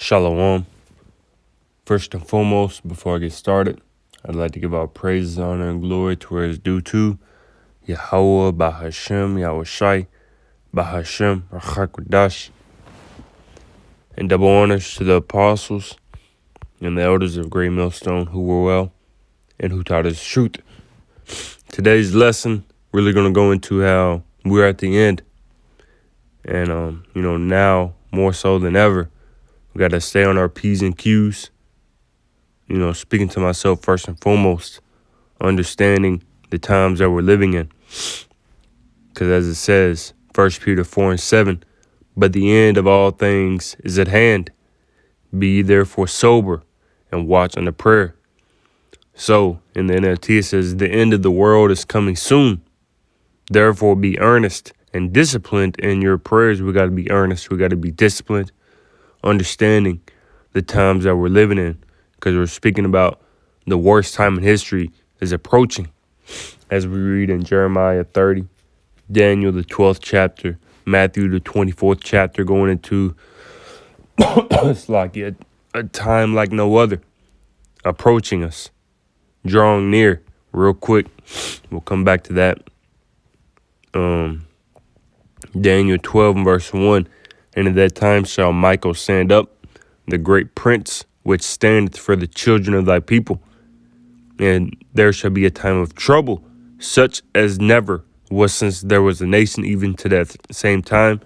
Shalom. First and foremost, before I get started, I'd like to give our praises, honor, and glory to where it's due to Yahweh, Bahashem, Yahushai, Bahashem, Rachakwadash, and double honors to the apostles and the elders of Great Millstone who were well and who taught us truth. Today's lesson really going to go into how we're at the end. And, now more so than ever, we got to stay on our P's and Q's. Speaking to myself first and foremost, understanding the times that we're living in. Because as it says, 1 Peter 4:7, but the end of all things is at hand. Be ye therefore sober and watch unto prayer. So in the NLT it says, the end of the world is coming soon. Therefore be earnest and disciplined in your prayers. We got to be earnest. We got to be disciplined, understanding the times that we're living in. Because we're speaking about the worst time in history is approaching. As we read in Jeremiah 30, Daniel, the 12th chapter, Matthew, the 24th chapter, going into it's like a time like no other, approaching us, drawing near real quick. We'll come back to that. Daniel 12 and verse 1, and at that time shall Michael stand up, the great prince, which standeth for the children of thy people. And there shall be a time of trouble, such as never was since there was a nation, even to that same time.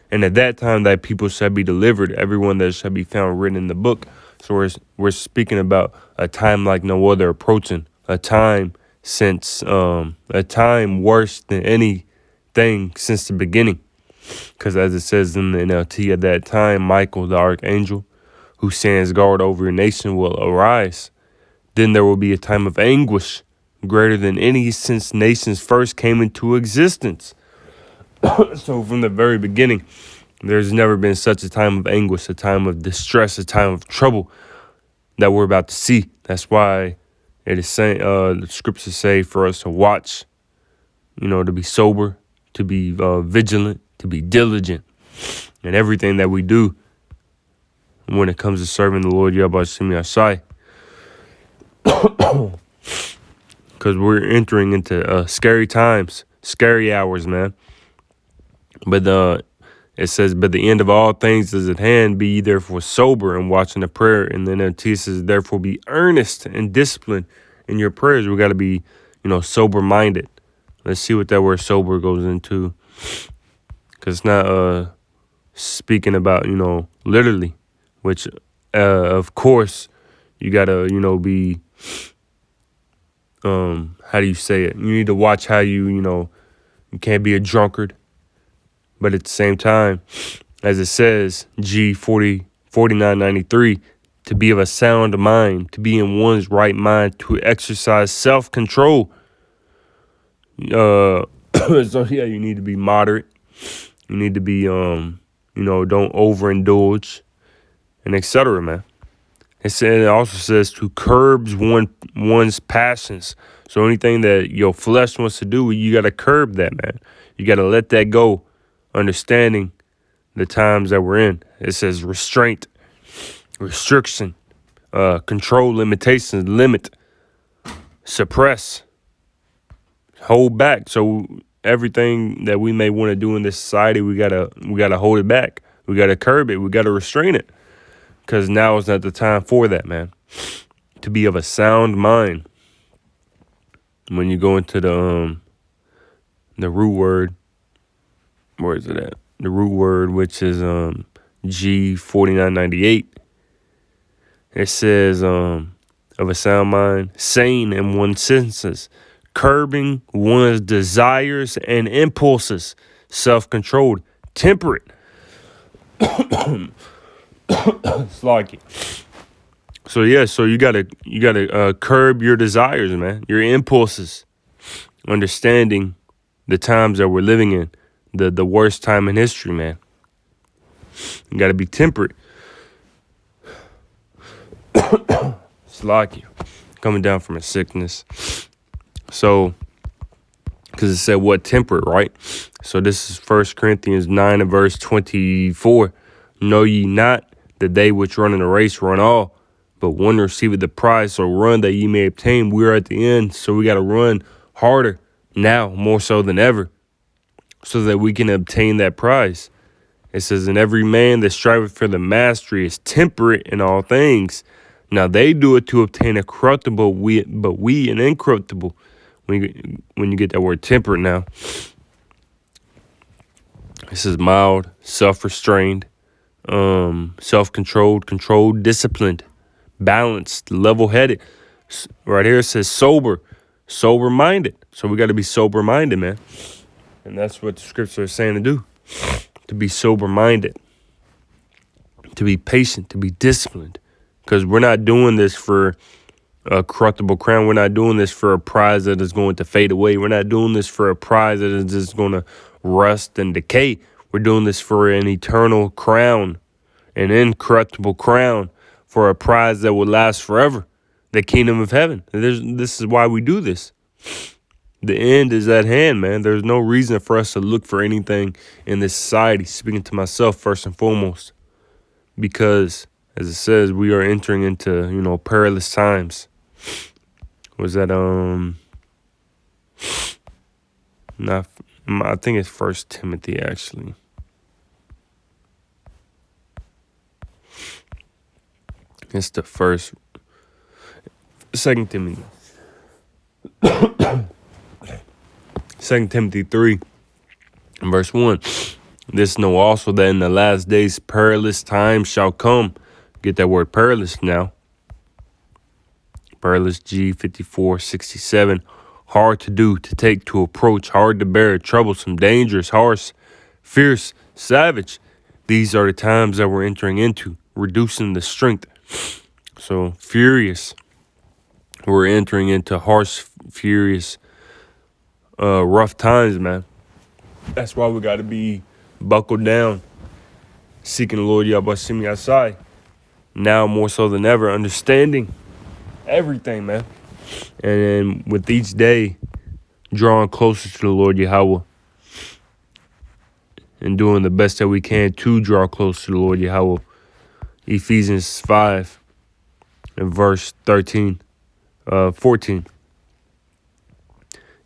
And at that time thy people shall be delivered, everyone that shall be found written in the book. So we're speaking about a time like no other approaching, a time worse than anything since the beginning. Because as it says in the NLT, at that time, Michael, the archangel, who stands guard over your nation, will arise. Then there will be a time of anguish greater than any since nations first came into existence. So from the very beginning, there's never been such a time of anguish, a time of distress, a time of trouble that we're about to see. That's why it is saying, the scriptures say for us to watch, to be sober, to be vigilant, to be diligent in everything that we do when it comes to serving the Lord Yahweh Shai. Because we're entering into scary times, scary hours, man. But it says, but the end of all things is at hand. Be ye therefore sober and watching the prayer. And then it says, therefore be earnest and disciplined in your prayers. We got to be, sober-minded. Let's see what that word sober goes into. Because it's not speaking about, literally. Which, of course, you got to, be, how do you say it? You need to watch how you can't be a drunkard. But at the same time, as it says, G4993, to be of a sound mind, to be in one's right mind, to exercise self-control. So, yeah, you need to be moderate. You need to be, don't overindulge. And etc., man. It also says to curbs one's passions. So anything that your flesh wants to do, you got to curb that, man. You got to let that go, understanding the times that we're in. It says restraint, restriction, control, limitations, limit, suppress, hold back. So everything that we may want to do in this society, we gotta hold it back. We got to curb it. We got to restrain it. Because now is not the time for that, man. To be of a sound mind. When you go into the root word, where is it at? The root word, which is G4998. It says of a sound mind, sane in one's senses, curbing one's desires and impulses, self-controlled, temperate. It's like it. So you gotta curb your desires, man, your impulses, understanding the times that we're living in, the worst time in history, man. You gotta be temperate. It's like you coming down from a sickness. So, because it said what temperate, right? So this is 1 Corinthians 9 and verse 24. Know ye not that they which run in the race run all, but one receiveth the prize. So run that ye may obtain. We are at the end, so we got to run harder now, more so than ever, so that we can obtain that prize. It says, and every man that striveth for the mastery is temperate in all things. Now they do it to obtain a corruptible, but we an incorruptible. When you get that word temperate now, it says mild, self-restrained, self-controlled, controlled, disciplined, balanced, level-headed. Right here it says sober-minded. So we got to be sober-minded, man. And that's what the scripture is saying to do. To be sober-minded, to be patient, to be disciplined. Because we're not doing this for a corruptible crown. We're not doing this for a prize that is going to fade away. We're not doing this for a prize that is just going to rust and decay. We're doing this for an eternal crown, an incorruptible crown, for a prize that will last forever, the kingdom of heaven. This is why we do this. The end is at hand, man. There's no reason for us to look for anything in this society, speaking to myself first and foremost, because, as it says, we are entering into, perilous times. Was that, not, I think it's 1 Timothy, actually. It's the 2 Timothy. 2 Timothy 3, verse 1. This know also that in the last days perilous times shall come. Get that word perilous now. Perilous, G5467. Hard to do, to take, to approach, hard to bear, troublesome, dangerous, harsh, fierce, savage. These are the times that we're entering into, reducing the strength. So furious. We're entering into harsh, furious, rough times, man. That's why we got to be buckled down, seeking the Lord Yahweh Shemi Asai. Now more so than ever, understanding everything, man. And then with each day, drawing closer to the Lord Yahweh and doing the best that we can to draw close to the Lord Yahweh. Ephesians 5 and verse 14.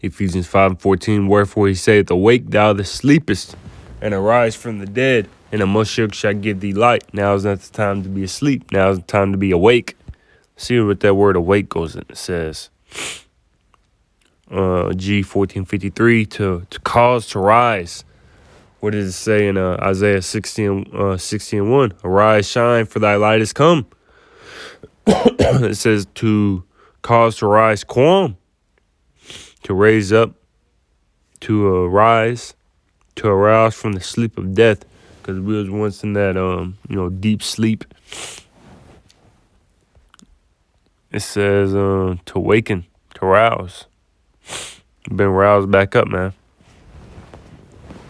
Ephesians 5:14, wherefore he saith, awake thou that sleepest, and arise from the dead, and the Moshiach shall give thee light. Now is not the time to be asleep. Now is the time to be awake. See what that word awake goes in. It says, G1453, to cause to rise. What does it say in Isaiah 60 and 1? Arise, shine, for thy light is come. It says to cause to rise, quam. To raise up, to arise, to arouse from the sleep of death, because we was once in that deep sleep. It says to waken, to rouse. Been roused back up, man.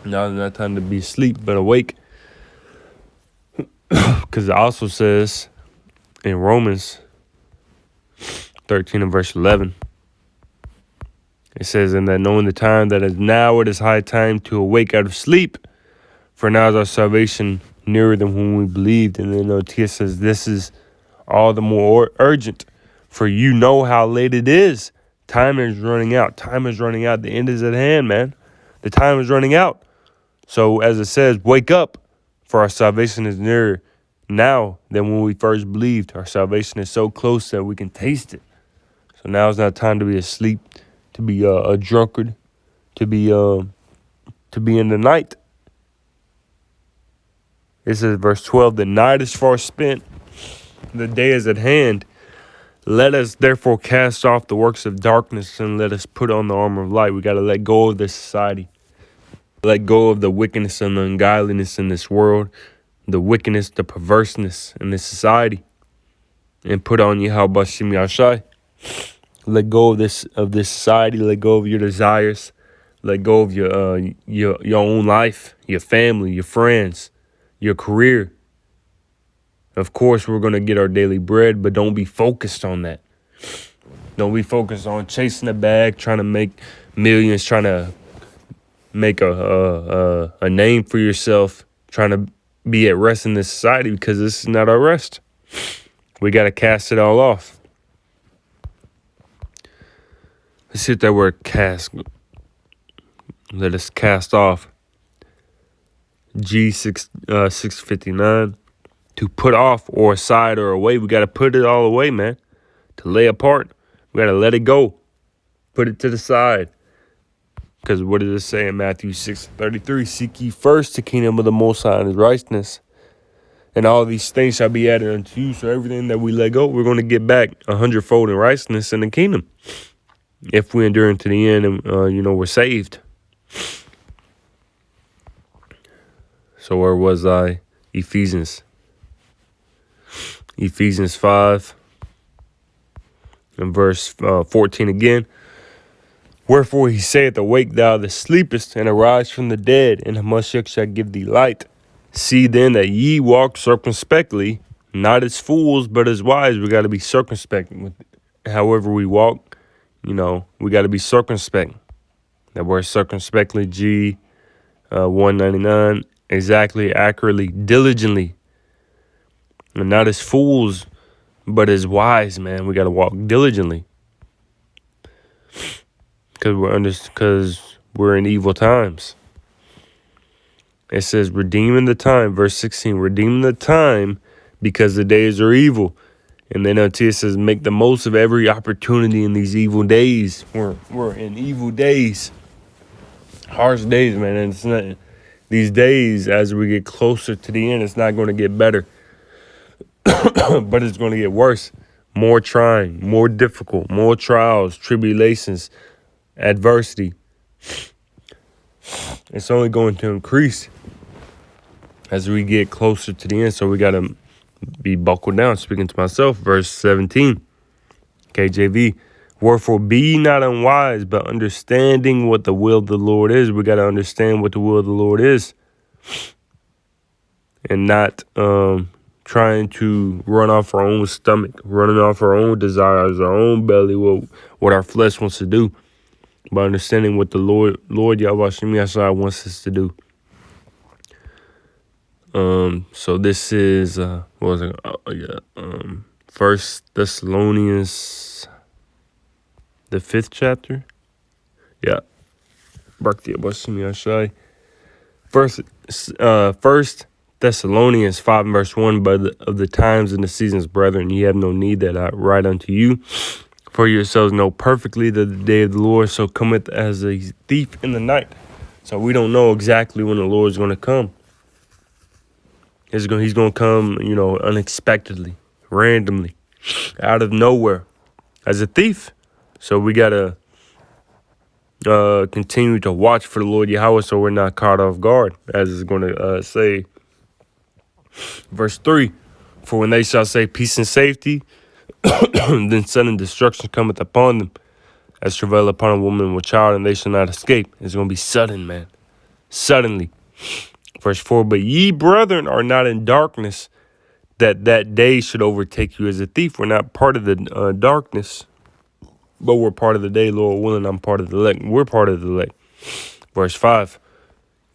Now is not time to be asleep, but awake. Because it also says in Romans 13 and verse 11. It says, and that knowing the time that is now, it is high time to awake out of sleep. For now is our salvation nearer than when we believed. And then Tia says, this is all the more urgent, for you know how late it is. Time is running out. Time is running out. The end is at hand, man. The time is running out. So as it says, wake up, for our salvation is nearer now than when we first believed. Our salvation is so close that we can taste it. So now is not time to be asleep, to be a drunkard, to be in the night. It says, verse 12, the night is far spent, the day is at hand. Let us therefore cast off the works of darkness and let us put on the armor of light. We got to let go of this society. Let go of the wickedness and the ungodliness in this world, the wickedness, the perverseness in this society, and put on Yahweh Shemi Ashai. Let go of this society. Let go of your desires. Let go of your own life, your family, your friends, your career. Of course, we're going to get our daily bread, but don't be focused on that. Don't be focused on chasing a bag, trying to make millions, trying to make a name for yourself, trying to be at rest in this society, because this is not our rest. We got to cast it all off. Let's hit that word cast. Let us cast off. G659. To put off or aside or away. We got to put it all away, man. To lay apart. We got to let it go. Put it to the side. Because what does it say in Matthew 6:33? Seek ye first the kingdom of the Most High and his righteousness, and all these things shall be added unto you. So everything that we let go, we're going to get back 100-fold in righteousness in the kingdom. If we endure into the end and, we're saved. So where was I? Ephesians 5 and verse 14 again. Wherefore he saith, awake thou that sleepest, and arise from the dead, and Hamashiach shall give thee light. See then that ye walk circumspectly, not as fools, but as wise. We got to be circumspect with however we walk. We got to be circumspect. That word circumspectly, G 199, exactly, accurately, diligently. And not as fools, but as wise, man. We got to walk diligently. Because we're in evil times. It says, redeeming the time, verse 16, redeeming the time because the days are evil. And then it says, make the most of every opportunity in these evil days. We're in evil days. Harsh days, man. And it's not, these days, as we get closer to the end, it's not going to get better. But it's going to get worse. More trying, more difficult, more trials, tribulations, adversity. It's only going to increase as we get closer to the end. So we got to be buckled down. Speaking to myself, verse 17, KJV. Wherefore be ye not unwise, but understanding what the will of the Lord is. We got to understand what the will of the Lord is. And not trying to run off our own stomach, running off our own desires, our own belly, what our flesh wants to do. By understanding what the Lord Yahweh Shem Yashai wants us to do. So this is what was it? First Thessalonians, the 5th chapter. Yeah, First Thessalonians 5 and verse 1. But of the times and the seasons, brethren, ye have no need that I write unto you. For yourselves know perfectly that the day of the Lord so cometh as a thief in the night. So we don't know exactly when the Lord is going to come. He's going to come, unexpectedly, randomly, out of nowhere, as a thief. So we got to continue to watch for the Lord Yahweh so we're not caught off guard, as it's going to say. Verse 3, for when they shall say peace and safety, then sudden destruction cometh upon them, as travail upon a woman with child, and they shall not escape. It's going to be sudden, man. Suddenly. Verse 4, but ye, brethren, are not in darkness, that day should overtake you as a thief. We're not part of the darkness, but we're part of the day, Lord willing. I'm part of the elect. We're part of the elect. Verse 5,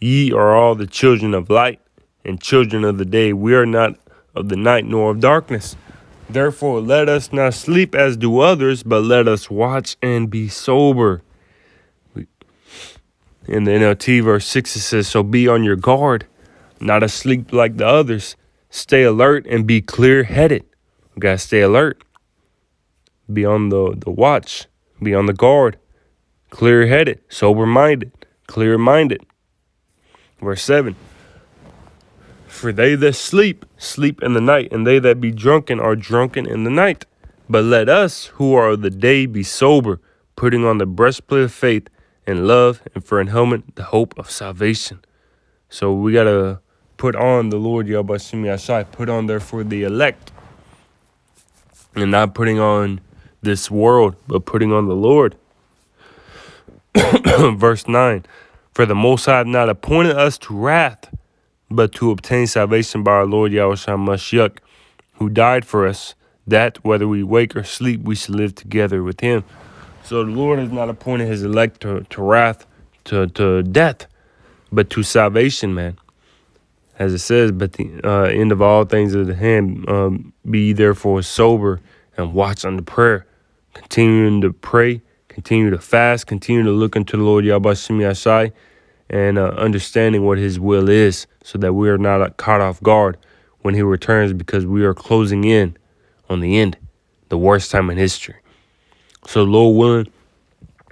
ye are all the children of light and children of the day. We are not of the night nor of darkness. Therefore, let us not sleep as do others, but let us watch and be sober. In the NLT, verse 6, it says, so be on your guard, not asleep like the others. Stay alert and be clear-headed. We got to stay alert. Be on the watch. Be on the guard. Clear-headed, sober-minded, clear-minded. Verse 7, for they that sleep, sleep in the night, and they that be drunken are drunken in the night. But let us, who are of the day, be sober, putting on the breastplate of faith and love, and for an helmet, the hope of salvation. So we got to put on the Lord Yahweh Shem Yashai, put on therefore the elect, and not putting on this world, but putting on the Lord. Verse 9, for the Most High hath not appointed us to wrath, but to obtain salvation by our Lord Yahweh Mashiach, who died for us, that whether we wake or sleep, we should live together with him. So the Lord has not appointed his elect to wrath, to death, but to salvation, man. As it says, but the end of all things is at hand. Be therefore sober and watch unto prayer. Continuing to pray, continue to fast, continue to look unto the Lord Yahweh Shem Yashai, and understanding what his will is, so that we are not caught off guard when he returns, because we are closing in on the end, the worst time in history. So Lord willing,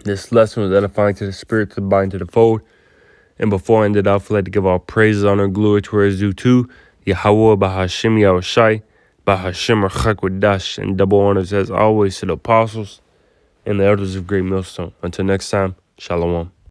this lesson was edifying to the spirit, to the body, to the fold. And before I end it off, I'd like to give all praises, honor, and glory to where it's due to Yahweh, Bahashem, Yahushai, Bahashem, Archakwadash, and double honors as always to the apostles and the elders of Great Millstone. Until next time, Shalom.